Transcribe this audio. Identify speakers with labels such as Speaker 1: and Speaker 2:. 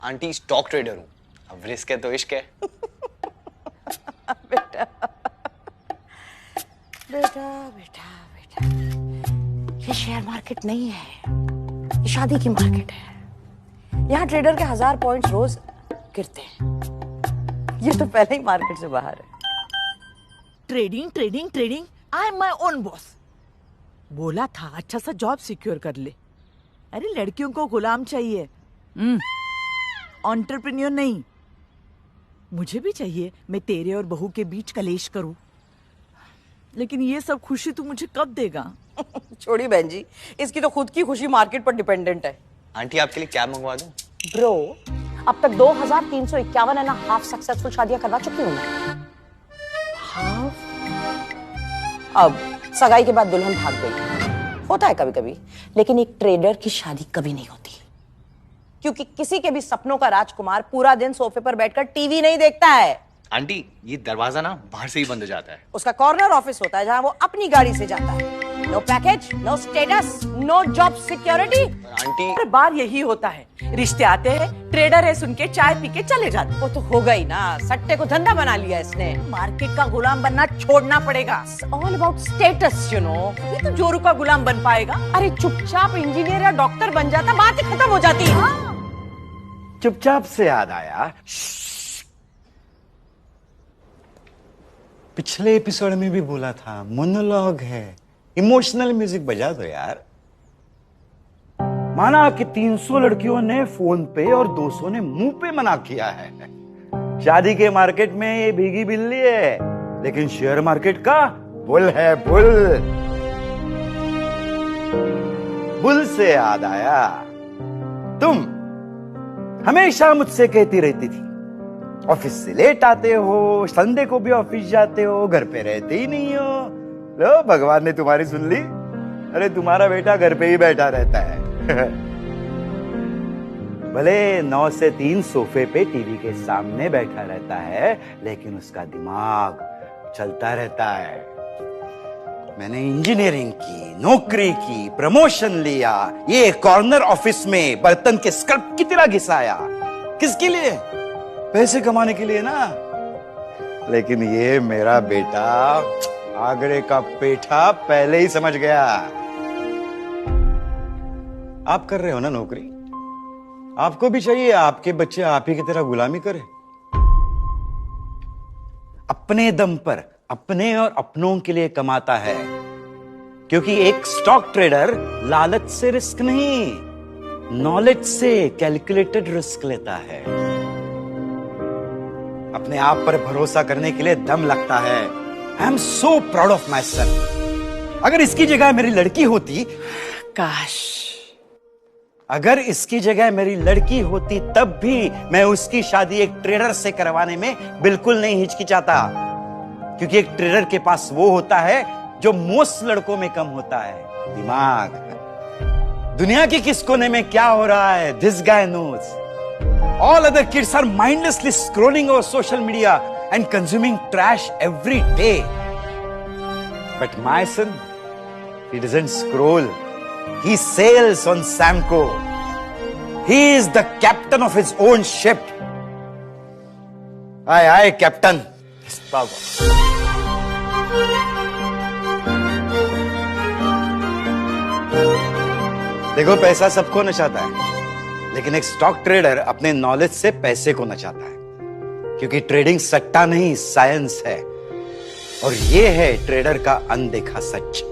Speaker 1: Aunty stock trader हूँ, अब risk है तो इश्क है।
Speaker 2: बेटा बेटा बेटा बेटा, ये शेयर मार्केट नहीं है, ये शादी की मार्केट है। यहाँ ट्रेडर के 1000 पॉइंट्स रोज गिरते हैं। ये तो पहले ही मार्केट से बाहर है।
Speaker 3: Trading trading trading, I am my own boss. बोला था अच्छा सा जॉब सिक्योर कर ले। अरे लड़कियों को गुलाम चाहिए, एंटरप्रेन्योर नहीं। मुझे भी चाहिए मैं तेरे और बहू के बीच कलेश करूं, लेकिन ये सब खुशी तू मुझे कब देगा?
Speaker 2: छोड़ी बहन जी, इसकी तो खुद की खुशी मार्केट पर डिपेंडेंट है।
Speaker 1: आंटी आपके लिए कैब मंगवा दूं?
Speaker 2: ब्रो, अब तक 2351.5 सक्सेसफुल शादियां करवा चुकी हूं मैं। अब सगाई के बाद दुल्हन भाग गई, होता है कभी कभी, लेकिन एक ट्रेडर की शादी कभी नहीं होती, क्योंकि किसी के भी सपनों का राजकुमार पूरा दिन सोफे पर बैठकर टीवी नहीं देखता है।
Speaker 1: आंटी ये दरवाजा ना बाहर से ही बंद हो जाता है।
Speaker 2: उसका कॉर्नर ऑफिस होता है जहां वो अपनी गाड़ी से जाता है। No package, no status, no job security.
Speaker 1: Aunty
Speaker 3: हर बार यही होता है, रिश्ते आते हैं, ट्रेडर है सुन के चाय पी के चले जाते।
Speaker 2: वो तो हो गई ना, सट्टे को धंधा बना लिया इसने।
Speaker 3: मार्केट का गुलाम बनना छोड़ना पड़ेगा।
Speaker 2: All about status, you know.
Speaker 3: ये तो जोरू का गुलाम बन पाएगा।
Speaker 2: अरे चुपचाप इंजीनियर या डॉक्टर बन जाता, बात ही खत्म हो जाती है।
Speaker 4: चुपचाप से याद आया, पिछले एपिसोड में भी बोला था मोनोलॉग है, इमोशनल म्यूजिक बजा दो यार। माना कि 300 लड़कियों ने फोन पे और 200 ने मुंह पे मना किया है। शादी के मार्केट में ये भीगी बिल्ली है, लेकिन शेयर मार्केट का बुल है, बुल। बुल से याद आया, तुम हमेशा मुझसे कहती रहती थी ऑफिस से लेट आते हो, संडे को भी ऑफिस जाते हो, घर पे रहते ही नहीं हो। लो भगवान ने तुम्हारी सुन ली। अरे तुम्हारा बेटा घर पे ही बैठा रहता है। भले 9 से 3 सोफे पे टीवी के सामने बैठा रहता है, लेकिन उसका दिमाग चलता रहता है। मैंने इंजीनियरिंग की, नौकरी की, प्रमोशन लिया, ये कॉर्नर ऑफिस में बर्तन के स्क्रब की तरह घिसाया। किसके लिए? पैसे कमाने के लिए ना। लेकिन ये मेरा बेटा आगरे का पेठा पहले ही समझ गया। आप कर रहे हो ना नौकरी, आपको भी चाहिए आपके बच्चे आप ही की तरह गुलामी करें। अपने दम पर, अपने और अपनों के लिए कमाता है, क्योंकि एक स्टॉक ट्रेडर लालच से रिस्क नहीं, नॉलेज से कैलकुलेटेड रिस्क लेता है। अपने आप पर भरोसा करने के लिए दम लगता है। I am so proud of my son. अगर इसकी जगह मेरी लड़की होती,
Speaker 3: काश
Speaker 4: अगर इसकी जगह मेरी लड़की होती, तब भी मैं उसकी शादी एक ट्रेडर से करवाने में बिल्कुल नहीं हिचकिचाता, क्योंकि एक ट्रेडर के पास वो होता है जो मोस्ट लड़कों में कम होता है, दिमाग। दुनिया के किस कोने में क्या हो रहा है, this guy knows. All other kids are mindlessly scrolling over social media and consuming trash every day. But my son, he doesn't scroll. He sails on Samco. He is the captain of his own ship. Aye, aye, captain. देखो, पैसा सबको नचाता है, लेकिन एक stock trader अपने knowledge से पैसे को नचाता है, क्योंकि ट्रेडिंग सट्टा नहीं, साइंस है। और ये है ट्रेडर का अनदेखा सच।